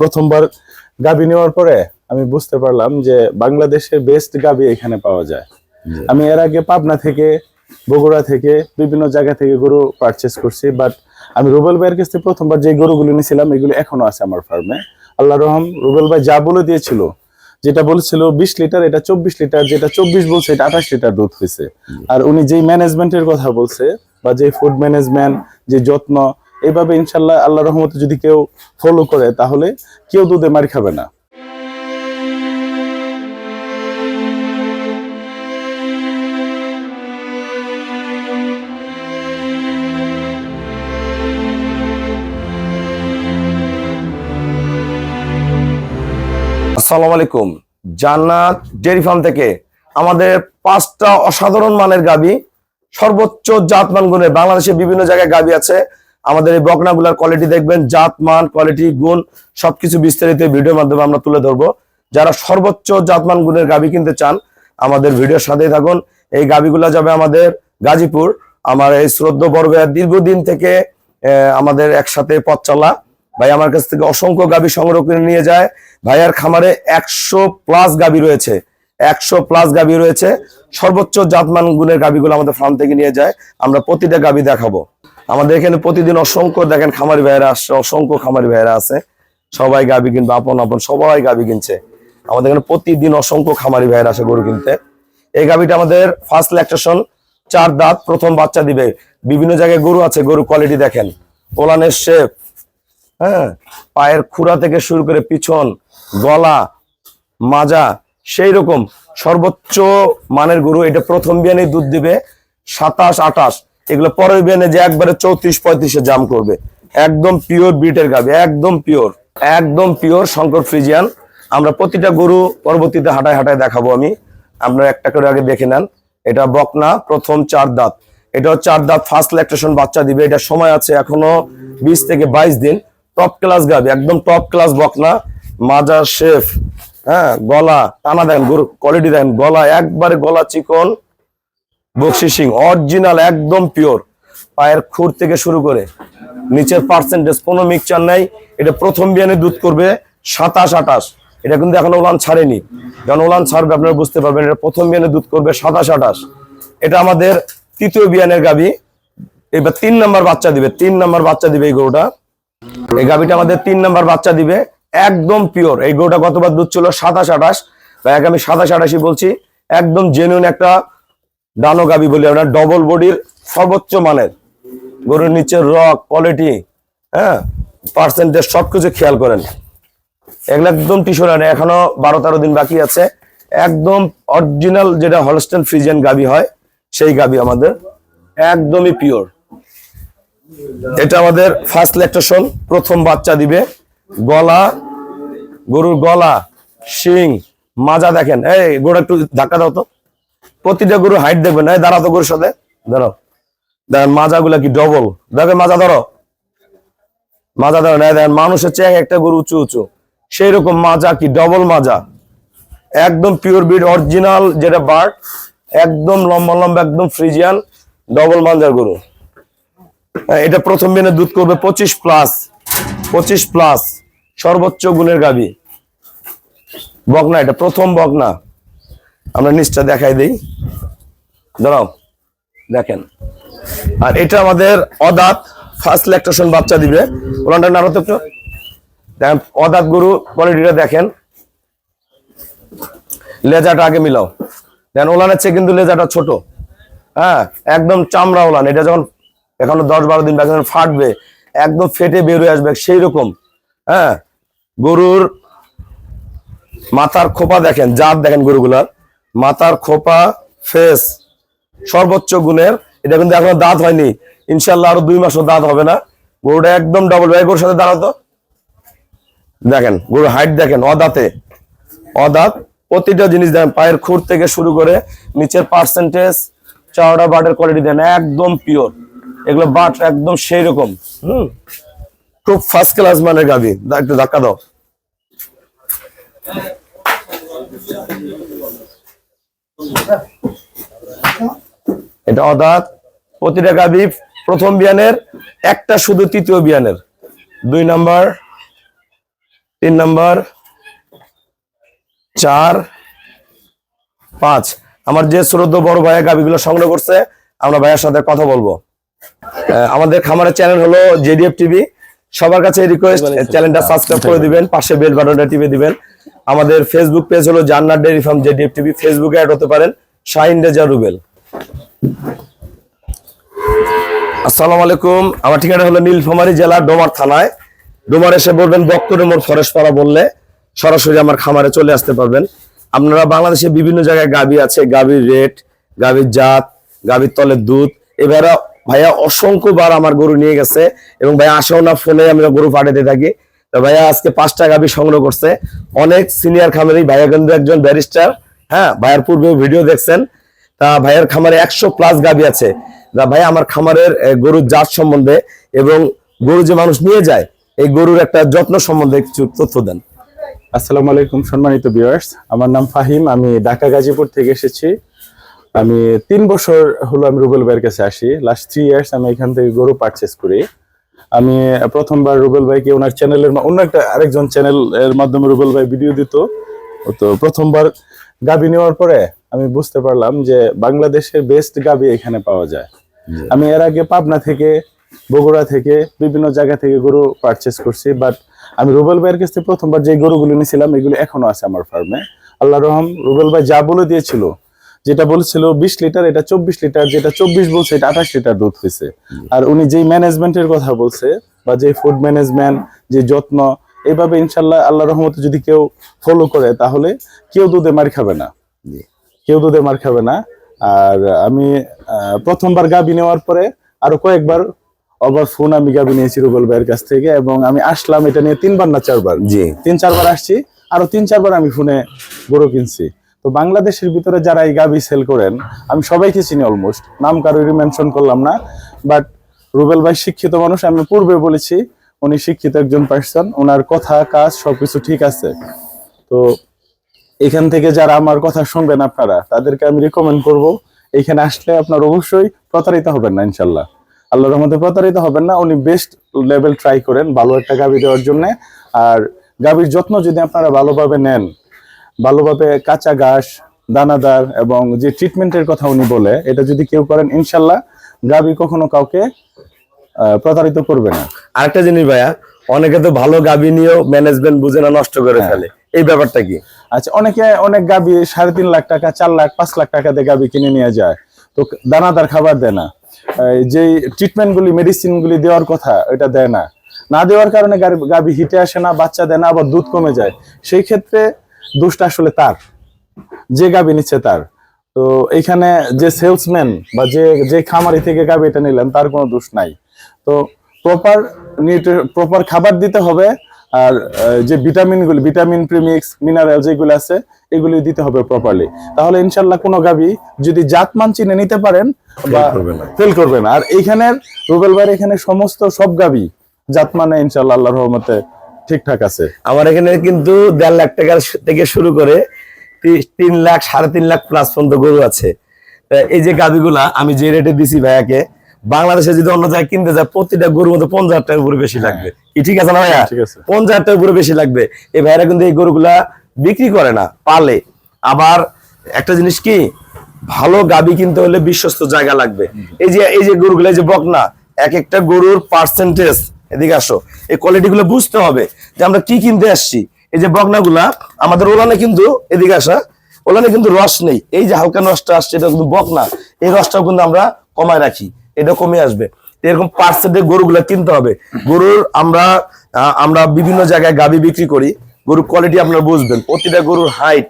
প্রথমবার গাভী নেওয়ার পরে আমি বুঝতে পারলাম যে বাংলাদেশের বেস্ট গাভী এখানে পাওয়া যায়। আমি এর আগে পাবনা থেকে, বগুড়া থেকে, বিভিন্ন জায়গা থেকে গরু পারচেস করছি, বাট আমি রুবেল ভাইয়ের কাছে প্রথমবার যে গরুগুলো নিয়েছিলাম এগুলো এখনো আছে আমার ফার্মে। আল্লাহ রহম, রুবেল ভাই যা বলে দিয়েছিল, যেটা বলছিল 20 লিটার, এটা 24 লিটার, যেটা 24 বলছে এটা 28 লিটার দুধ হয়েছে। আর উনি যেই ম্যানেজমেন্টের কথা বলছে বা যে ফুড ম্যানেজমেন্ট, যে যত্ন, এইভাবে ইনশাল্লাহ আল্লাহ রহমতে যদি কেউ ফলো করে তাহলে কেউ দুধে মার খাবে না। আসসালামু আলাইকুম। জান্নাত ডেয়ারি ফার্ম থেকে আমাদের 5টা অসাধারণ মানের গাবি, সর্বোচ্চ জাতমান গুণের, বাংলাদেশে বিভিন্ন জায়গায় গাবি আছে। আমাদের এই বকনাগুলার কোয়ালিটি দেখবেন, জাতমান, কোয়ালিটি, গুণ সবকিছু বিস্তারিত ভিডিওর মাধ্যমে আমরা তুলে ধরবো। যারা সর্বোচ্চ জাতমান গুণের গাবি কিনতে চান আমাদের ভিডিওর সাথেই থাকুন। এই গাবিগুলা যাবে আমাদের গাজীপুর। আমার এই শ্রদ্ধ বড় ভাইয়া দীর্ঘদিন থেকে আমাদের একসাথে পথ চলা ভাই আমার কাছ থেকে অসংখ্য গাবি সংগ্রহ করে নিয়ে যায়। ভাইয়ার খামারে 100+ গাবি রয়েছে, 100+ গাবি রয়েছে। সর্বোচ্চ জাতমান গুণের গাবিগুলো আমাদের ফার্ম থেকে নিয়ে যায়। আমরা প্রতিটা গাবি দেখাবো। আমাদের এখানে প্রতিদিন অসংখ্য দেখেন খামারি ভাইয়েরা আসছে, অসংখ্য খামারি ভাইয়েরা আছে, সবাই গাবি কিনবে, আপন আপন সবাই গাবি কিনছে। আমাদের এখানে প্রতিদিন অসংখ্য খামারি ভাইয়েরা আসে গরু কিনতে। এই গাবিটা আমাদের ফার্স্ট ল্যাকটেশন, 4 দাঁত, প্রথম বাচ্চা দিবে। বিভিন্ন জায়গায় গরু আছে, গরু কোয়ালিটি দেখেন, ওলানের শেপ, হ্যাঁ, পায়ের খুরা থেকে শুরু করে পিছন, গলা, মাজা, সেই রকম সর্বোচ্চ মানের গরু। এটা প্রথম বিয়ানে দুধ দিবে 27, 28। এগুলো পরের বিয়ানে যে একবারে 34, 35-এ জাম করবে। একদম পিওর ব্রিডের গাবি, একদম পিওর, একদম পিওর শঙ্কর ফ্রিজিয়ান। আমরা প্রতিটা গরু পরবর্তীতে হাঁটায় হাঁটায় দেখাবো আমি, আপনারা একটা করে আগে দেখে নেন। এটা বকনা, প্রথম 4 দাঁত। এটাও 4 দাঁত, ফার্স্ট ল্যাকটেশন বাচ্চা দিবে। এটা সময় আছে এখনো 20 থেকে 22 দিন। টপ ক্লাস গাবি, একদম টপ ক্লাস বকনা, মাজা শেফ, হ্যাঁ, গলা টানা দেখেন, গরু কোয়ালিটি দেখেন, গলা একবারে গলা চিকন, বকশি সিং অরিজিনাল, একদম পিওর। পায়ের খুর থেকে শুরু করে নিচের পার্সেন্টেজ কোনো মিক্সচার নাই। এটা প্রথম বিয়ানে দুধ করবে 27, 28। এটা কিন্তু এখন ওলান ছাড়েনি, যখন ওলান ছাড়বে আপনারা বুঝতে পারবেন। এটা প্রথম বিয়ানে দুধ করবে 27, 28। এটা আমাদের তৃতীয় বিয়ানের গাবি। এবার 3 নাম্বার বাচ্চা দিবে, 3 নাম্বার বাচ্চা দিবে এই গরুটা। এই গাবিটা আমাদের 3 নাম্বার বাচ্চা দিবে, একদম পিওর। এই গরুটা গতবার দুধ ছিল 27, 28। আমি 27, 28 বলছি। একদম জেনুইন একটা ডানো গাবি বলি আমরা, ডবল বডির সর্বোচ্চ মানের গরুর। নিচের রক কোয়ালিটি, হ্যাঁ, পার্সেন্টেজ সবকিছু খেয়াল করেন। এগুলো একদম টিশোর, এখনো 12-13 দিন বাকি আছে। একদম অরিজিনাল যেটা হলস্টেইন ফ্রিজিয়ান গাবি হয়, সেই গাবি আমাদের, একদমই পিওর। এটা আমাদের ফার্স্ট ল্যাকটেশন, প্রথম বাচ্চা দিবে। গলা, গরুর গলা, শিং, মাজা দেখেন। এই গরু একটু ধাক্কা দাও তো, প্রতিটা গরু হাইট দেখবেন। এই দাঁড়াও তো গরুর সাথে, ধরো, দেখেন মাজা গুলা কি ডবল। দেখেন মাজা ধরো, মাজা ধরো না, দেখেন মানুষের চেয়ে একটা গরু উঁচু উঁচু, সেই রকম মাজা কি ডবল মাজা। একদম পিওর ব্রিড, অরিজিনাল যেটা বার্ড, একদম লম্বা লম্বা, একদম ফ্রিজিয়ান ডবল মাঞ্জার গরু। এটা প্রথম দিনে দুধ করবে 25+, সর্বোচ্চ গুণের গাবি বকনা। এটা প্রথম বকনা, আমরা নিচটা দেখাই দেই, দাঁড়াও দেখেন। আর এটা আমাদের অদাঁত, ফার্স্ট ল্যাকটেশন বাচ্চা দিবে। ওলানটা নাড়ো তো একটু, দেখেন অদাঁত গরু কোয়ালিটিটা দেখেন। লেজাটা আগে মিলাও, দেখেন ওলানের চেয়ে কিন্তু লেজাটা ছোট, হ্যাঁ, একদম চামড়া ওলান। এটা যখন এখনো 10-12 দিন বাকি, ফাটবে, একদম ফেটে বেরোয় আসবে সেই রকম। হ্যাঁ, গরুর মাথার খোপা দেখেন, জাত দেখেন গরুগুলার মাথার খোপা, ফেস সর্বোচ্চ গুণের। এটা কিন্তু এখনো দাঁত হয়নি, ইনশাল্লাহ আরো 2 মাসও দাঁত হবে না। গরুটা একদম ডবল। গরুর সাথে দাঁড়াতো, দেখেন গরুর হাইট দেখেন, অদাঁতে, অদাঁত। প্রতিটা জিনিস দেখেন, পায়ের খুর থেকে শুরু করে নিচের পার্সেন্টেজ, চাওড়া বাটের কোয়ালিটি দেন, একদম পিওর। এগুলো বাট একদম সেই রকম, খুব ফার্স্ট ক্লাস মানের গাবি। একটু ধাক্কা দাও। এটা অদাঁত, প্রতিটা গাবি প্রথম বিয়ানের, একটা শুধু তৃতীয় বিয়ানের। 2 নাম্বার, 3 নাম্বার 4 5। আমার যে শ্রদ্ধেয় বড় ভাইয়া গাবিগুলো সংগ্রহ করছে, আমরা ভাইয়ার সাথে কথা বলবো। আমাদের খামারের চ্যানেল হলো জেডিএফ টিভি। সবার কাছে রিকোয়েস্ট, চ্যানেলটা সাবস্ক্রাইব করে দিবেন, পাশে বেল বাটনটা টিপে দিবেন। আমাদের ফেসবুক পেজ হলো জান্নাত ডেইরি ফার্ম জেডিএফ টিভি, ফেসবুকে অ্যাড হতে পারেন শাহিন রেজা রুবেল। আসসালামু আলাইকুম। আমার ঠিকানা হলো নীলফামারী জেলা ডোমার থানায়। ডোমার এসে বলবেন বক্তরের মোড় ফরেস্ট পাড়া বললে সরাসরি আমার খামারে চলে আসতে পারবেন। আপনারা বাংলাদেশে বিভিন্ন জায়গায় গাবি আছে, গাবির রেট, গাবির জাত, গাবির তলের দুধ, এবারে ভাইয়া অসংখ্যবার আমার গরু নিয়ে গেছে এবং ভাইয়া আসেও না, ফোনে আমরা গরু পাঠাতে থাকি। তো ভাইয়া আজকে 5টা গাবি সংগ্রহ করছে। অনেক সিনিয়র খামারি, ভাইয়া কিন্তু একজন ব্যারিস্টার। হ্যাঁ, ভাইয়ার পূর্বে ভিডিও দেখছেন। তা ভাইয়ার খামারে 100+ গাবি আছে। ভাইয়া আমার খামারের গরুর জাত সম্বন্ধে এবং গরু যে মানুষ নিয়ে যায় এই গরুর একটা যত্ন সম্বন্ধে কিছু তথ্য দেন। আসসালামু আলাইকুম সম্মানিত ভিউয়ার্স, আমার নাম ফাহিম, আমি ঢাকা গাজীপুর থেকে এসেছি। আমি 3 বছর হলো আমি রুবেল ভাইয়ের কাছে আসি। লাস্ট 3 ইয়ার্স আমি এখান থেকে গরু পারচেস করি। আমি প্রথমবার রুবেল ভাইকে ওনার চ্যানেলের অন্য একটা আরেকজন চ্যানেল এর মাধ্যমে রুবেল ভাই ভিডিও দিত। তো প্রথমবার গাবি নেওয়ার পরে আমি বুঝতে পারলাম যে বাংলাদেশের বেস্ট গাবি এখানে পাওয়া যায়। আমি এর আগে পাবনা থেকে, বগুড়া থেকে, বিভিন্ন জায়গা থেকে গরু পারচেস করছি, বাট আমি রুবেল ভাইয়ের কাছে প্রথমবার যে গরুগুলো নিয়েছিলাম এগুলো এখনো আছে আমার ফার্মে। আল্লাহ রহম, রুবেল ভাই যা বলে দিয়েছিল, যেটা বলেছিল 20 লিটার, এটা 24 লিটার, যেটা 24 বলছে এটা 28 লিটার দুধ হয়েছে। আর উনি যেই ম্যানেজমেন্টের কথা বলছে বা যে ফুড ম্যানেজমেন্ট, যে যত্ন, এইভাবে ইনশাল্লাহ আল্লাহ রহমতে যদি কেউ ফলো করে তাহলে কেউ দুধে মার খাবে না, কেউ দুধে মার খাবে না। আর আমি প্রথমবার গাবি নেওয়ার পরে আরো কয়েকবার আবার ফোন আমি গাবি নিয়েছি রুবেল ভাইয়ের কাছ থেকে, এবং আমি আসলাম এটা নিয়ে 3বার না 4বার, 3-4বার আসছি, আরো 3-4বার আমি ফোনে গরু কিনছি। তো বাংলাদেশের ভিতরে যারা এই গাবি সেল করেন আমি সবাইকে চিনি, অলমোস্ট নাম কারোরই মেনশন করলাম না। বাট রুবেল ভাই শিক্ষিত মানুষ, আমি পূর্বে বলেছি উনি শিক্ষিত একজন পার্সন, ওনার কথা কাজ সবকিছু ঠিক আছে। তো এখান থেকে যারা আমার কথা শুনবেন আপনারা, তাদেরকে আমি রিকমেন্ড করব এখানে আসলে আপনার অবশ্যই প্রতারিত হবেন না, ইনশাল্লাহ আল্লাহর রহমতে প্রতারিত হবেন না। উনি বেস্ট লেভেল ট্রাই করেন ভালো একটা গাবি দেওয়ার জন্য। আর গাবির যত্ন যদি আপনারা ভালোভাবে নেন, ভালোভাবে কাঁচা ঘাস, দানাদার এবং যে ট্রিটমেন্টের কথা উনি বলে, এটা যদি কেউ করেন ইনশাল্লাহ গাবি কখনো কাউকে প্রতারিত করবে না। আরেকটা জিনিস ভাইয়া, অনেকে তো ভালো গাবি নিয়েও ম্যানেজমেন্ট বুঝে না, নষ্ট করে ফেলে, এই ব্যাপারটা কি? আচ্ছা, অনেকে অনেক গাবি 3.5 লাখ টাকা, 4 লাখ, 5 লাখ টাকা দিয়ে গাবি কিনে নিয়ে যায়, তো দানাদার খাবার দেয় না, যে ট্রিটমেন্ট গুলি, মেডিসিন গুলি দেওয়ার কথা এটা দেয় না। না দেওয়ার কারণে গাবি হিটে আসে না, বাচ্চা দেয় না, আবার দুধ কমে যায়। সেই ক্ষেত্রে দোষটা আসলে তার, যে গাবি নিচ্ছে তার। তো এখানে যে সেলসম্যান বা যে খামারি থেকে গাবি এটা নিলেন তার কোনো দোষ নাই। তো প্রপার খাবার দিতে হবে। আর যে ভিটামিনগুলি, ভিটামিন প্রিমিক্স, মিনারেল যেগুলো আছে এগুলি দিতে হবে প্রপারলি, তাহলে ইনশাল্লাহ কোনো গাবি যদি জাতমান চিনে নিতে পারেন বা ফেল করবে না। আর এইখানের রুবেল ভাইয়ের এখানে সমস্ত সব গাবি জাতমানে ইনশাল্লাহ আল্লাহর রহমতে ঠিকঠাক আছে। আমার এখানে কিন্তু 1.5 লাখ টাকা থেকে শুরু করে 3 লাখ, 3.5 লাখ প্লাস পর্যন্ত গরু আছে। এই যে গাবিগুলা আমি যে রেটে দিছি ভাইয়াকে, বাংলাদেশে যদি অন্য জায়গায় কিনতে যায় প্রতিটা গরুর মধ্যে 50,000 টাকার উপরে বেশি লাগবে। কি ঠিক আছে না ভাইয়া? 50,000 টাকার উপরে বেশি লাগবে। এই ভাইয়ারা কিন্তু এই গরুগুলা বিক্রি করে না, পালে। আবার একটা জিনিস কি, ভালো গাবি কিনতে হলে বিশ্বস্ত জায়গা লাগবে। এই যে গরুগুলা, এই যে বকনা, এক একটা গরুর পার্সেন্টেজ, এদিকে আসো, এই কোয়ালিটি গুলো বুঝতে হবে যে আমরা কি কিনতে আসছি। এই যে বকনাগুলা আমাদের ওলানে কিন্তু, এদিকে আসা, ওলানে কিন্তু রস নেই, এই যে হালকা রসটা আসছে এটা কিন্তু বকনা, এই রসটাও কিন্তু আমরা কমায় রাখি, এটা কমে আসবে। এরকম পার্সেন্টেজ গরুগুলা কিনতে হবে। গরুর আমরা বিভিন্ন জায়গায় গাবি বিক্রি করি, গরুর কোয়ালিটি আপনারা বুঝবেন। প্রতিটা গরুর হাইট,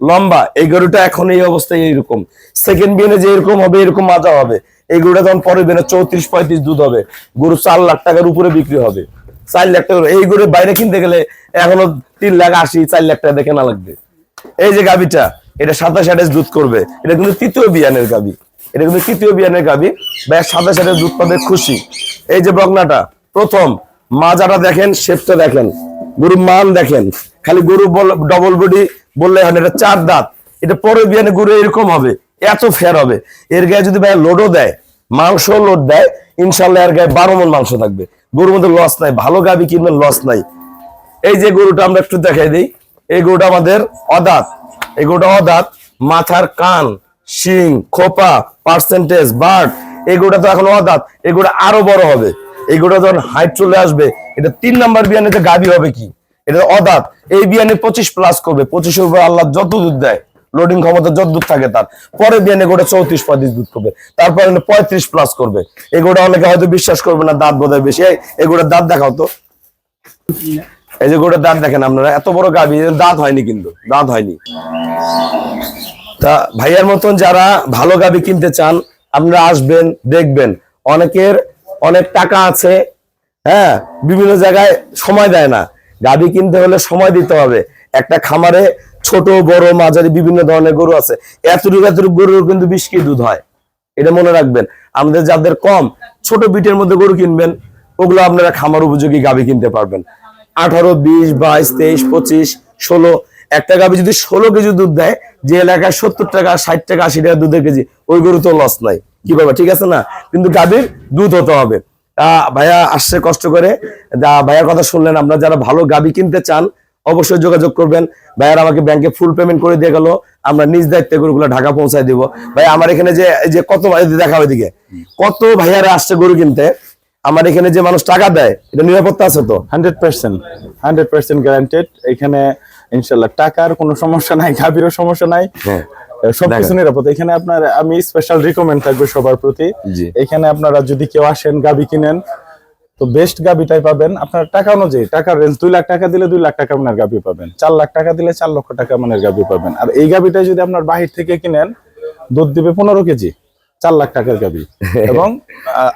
লম্বা, এই গরুটা এখন এই অবস্থায় এইরকম, সেকেন্ড বিয়ানে যে এরকম হবে এরকম মাজা হবে। এই গরুটা যখন পরের বিয়ানে 34-35 দুধ হবে, গরু 4 লাখ টাকার উপরে বিক্রি হবে। 4 লাখ টাকা, এই গরু বাইরে কিনতে গেলে এখনো 3,80,000, 4 লাখ টাকা দেখে না লাগবে। এই যে গাবিটা, এটা 27-28 দুধ করবে, এটা কিন্তু তৃতীয় বিয়ানের গাবি, এটা কিন্তু তৃতীয় বিয়ানের গাবি। ভাই 27-28 দুধ পাবে, খুশি। এই যে বকনাটা প্রথম, মাজাটা দেখেন, শেপটা দেখেন, গরুর মান দেখেন। খালি গরু ডবল বডি বললে হয় না, এটা 4 দাঁত। এটা পরের বিয়ানে গরু এরকম হবে, এত ফের হবে। এর গায়ে যদি ভাই লোডও দেয়, মাংস লোড দেয়, ইনশাল্লাহ এর গায়ে 12 মণ মাংস থাকবে। গরুর মধ্যে লস নাই, ভালো গাবি কিনবেন, লস নাই। এই যে গরুটা আমরা একটু দেখাই দিই, এই গরুটা আমাদের অদাঁত, এই গরুটা অদাঁত, মাথার কান, শিং, খোপা, পার্সেন্টেজ, বার্ড, এই গরুটা তো এখন অদাঁত, এই গরুটা আরো বড় হবে। এই গরুটা যখন হাইট চলে আসবে, এটা 3 নাম্বার বিয়ানে যে গাভী হবে কি, এটা অদাঁত, এই বিয়ানে 25+ করবে, 25-এর উপর আল্লাহ যত দুধ দেয়, লোডিং ক্ষমতা যত দুধ থাকে তার পরে বিয়ানে গোটা 34-35 দুধ করবে, তারপরে 35+ করবে। এই গরুটা অনেকে হয়তো বিশ্বাস করবে না, দাঁত বোধহয় বেশি। এই গরুটার দাঁত দেখাও তো, এই যে গরুটার দাঁত দেখেন আপনারা, এত বড় গাভী, দাঁত হয়নি, কিন্তু দাঁত হয়নি। তা ভাইয়ার মতন যারা ভালো গাভী কিনতে চান, আপনারা আসবেন, দেখবেন। অনেকের অনেক টাকা আছে, হ্যাঁ, বিভিন্ন জায়গায় সময় দেয় না। গাভী কিনতে হলে সময় দিতে হবে। একটা খামারে ছোট বড় মাঝারি বিভিন্ন ধরনের গরু আছে, এতটুকু গরুর কিন্তু 20 কেজি দুধ হয়, এটা মনে রাখবেন। আমাদের যাদের কম, ছোট বিটের মধ্যে গরু কিনবেন, ওগুলো আপনারা খামার উপযোগী গাভী কিনতে পারবেন। 18, 20, 22, 23, 25, 16, একটা গাভী যদি 16 কেজি দুধ দেয়, যে এলাকায় 70 টাকা, 60 টাকা, 80 টাকা দুধের কেজি, ওই গরু তো লস নাই, কি বাবা, ঠিক আছে না? কিন্তু গাভীর দুধ হতে হবে। ভাইয়া আসছে কষ্ট করে, ভাইয়ার কথা শুনলেন। আমরা যারা ভালো গাভী কিনতে চান, অবশ্যই যোগাযোগ করবেন। ভাইয়ার আমাকে ব্যাংকে ফুল পেমেন্ট করে দিয়ে গেল, আমরা নিজ দায়িত্বে গরুগুলো ঢাকা পৌঁছায় দিব। ভাই আমার এখানে যে কত ভাই দেখা ওইদিকে কত ভাইয়ারা আসছে গরু কিনতে, আমার এখানে যে মানুষ টাকা দেয়, এটা নিরাপত্তা আছে তো? 100% গ্যারান্টেড। এখানে ইনশাল্লাহ টাকার কোনো সমস্যা নাই, গাভীরও সমস্যা নাই, সবকিছু নিরাপদ। এখানে আপনার আমি স্পেশাল রিকমেন্ড থাকবে সবার প্রতি, এখানে আপনারা যদি কেউ আসেন গাভী কিনেন, তো বেস্ট গাভীটাই পাবেন। আপনার টাকা অনুযায়ী, টাকার রেঞ্জ 2 লাখ টাকা দিলে 2 লাখ টাকা মানের গাভী পাবেন, 4 লাখ টাকা দিলে 4 লক্ষ টাকা মানের গাভী পাবেন। আর এই গাভীটা যদি আপনার বাহির থেকে কিনেন, দুধ দিবে 15 কেজি, 4 লাখ টাকার গাভী। এবং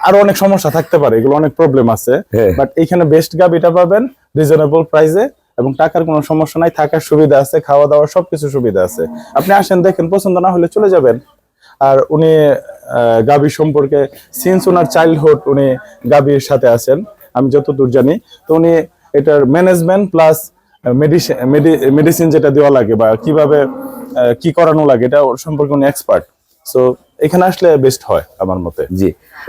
আরো অনেক সমস্যা থাকতে পারে, এগুলো অনেক প্রবলেম আছে, বাট এইখানে বেস্ট গাভীটা পাবেন রিজনেবল প্রাইসে, এবং টাকার কোনো সমস্যা নাই, থাকার সুবিধা আছে, খাওয়া দাওয়ার সবকিছু সুবিধা আছে। আপনি আসেন, দেখেন, পছন্দ না হলে চলে যাবেন। আর উনি গাভী সম্পর্কে সিন্স ওনার চাইল্ডহুড উনি গাভীর সাথে আছেন, আমি যতদূর জানি। তো উনি এটার ম্যানেজমেন্ট প্লাস মেডিসিন যেটা দেওয়া লাগে বা কিভাবে কি করানো লাগে, এটা ওর সম্পর্কে উনি এক্সপার্ট। সো এখানে আসলে বেস্ট হয় আমার মতে। জি,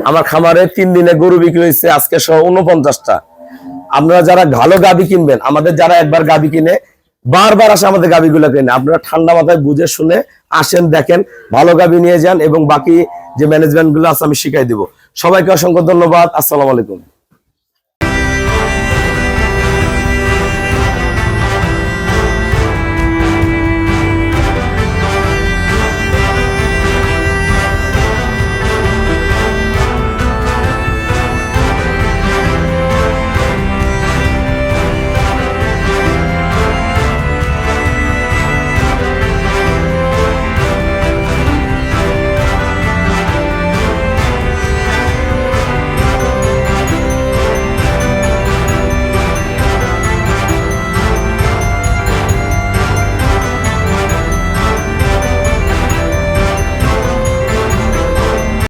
আমার খামারে 3 দিনে গরু বিক্রি হয়েছে আজকে সহ 49টা। আপনারা যারা ভালো গাভী কিনবেন, আমাদের যারা একবার গাভী কিনে বারবার আসে আমাদের গাভীগুলো কিনে, আপনারা ঠান্ডা মাথায় বুঝে শুনে আসেন, দেখেন, ভালো গাভী নিয়ে যান, এবং বাকি যে ম্যানেজমেন্ট গুলো আছে আমি শিখাই দিব। সবাইকে অসংখ্য ধন্যবাদ। আসসালামু আলাইকুম।